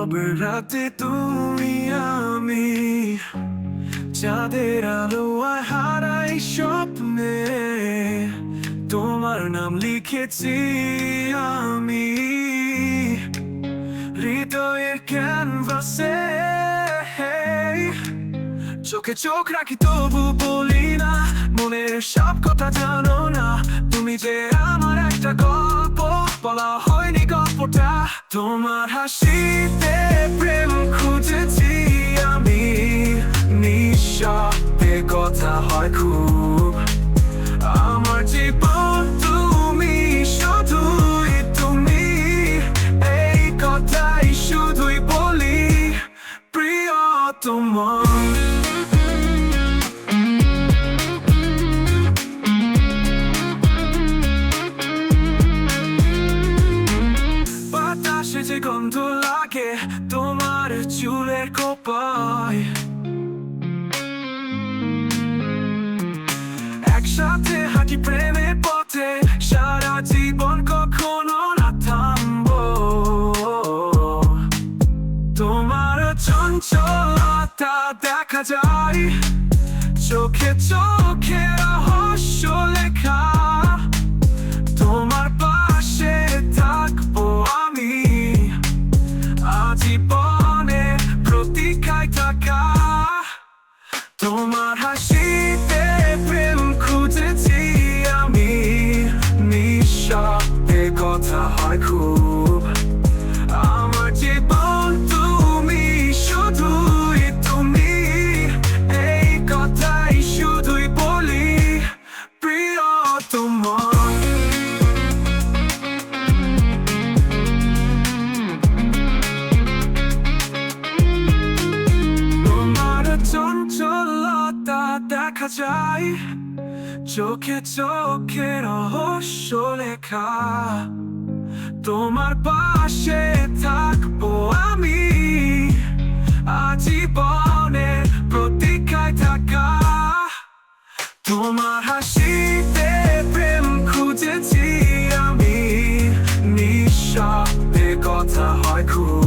রবে রাতে তুমি আমি চাঁদের আলোয় হারাই স্বপ্নে তোমার নাম লিখেছি আমি হৃদয়ের ক্যানভাসে চোখে চোখ রাখি তবু বলি না মনের সব কথা জানো না তুমি যে আমার একটা গল্প বলা হয়নি গল্পটা তোমার হাসিতে প্রেম খুঁজেছি আমি নিঃশব্দে কথা হয় খুব আমার জীবন তুমি শুধুই তুমি এই কথাই শুধুই বলি প্রিয়তমা বাতাসে যে গন্ধ লাগে তোমার চুলের কোপায় একসাথে হাঁটি প্রেমের পথে সারা জীবন কখনো না থামবো তোমার চঞ্চলতা দেখা যায় চোখে চোখে রহস্য লেখা তোমার পাশে থাকবো আমি আজীবনে প্রতীক্ষায় থাকা তোমার হাসিতে প্রেম খুঁজেছি আমি নিঃশব্দে কথা হয় খুব আমার জীবন তুমি শুধুই তুমি এই কথাই শুধুই বলি প্রিয়তমা চঞ্চলতা দেখা যায় চোখে চোখে রহস্য লেখা তোমার পাশে থাকবো আমি আজীবনে প্রতীক্ষায় থাকা তোমার হাসিতে প্রেম খুঁজেছি আমি নিঃশব্দে কথা হয় খুব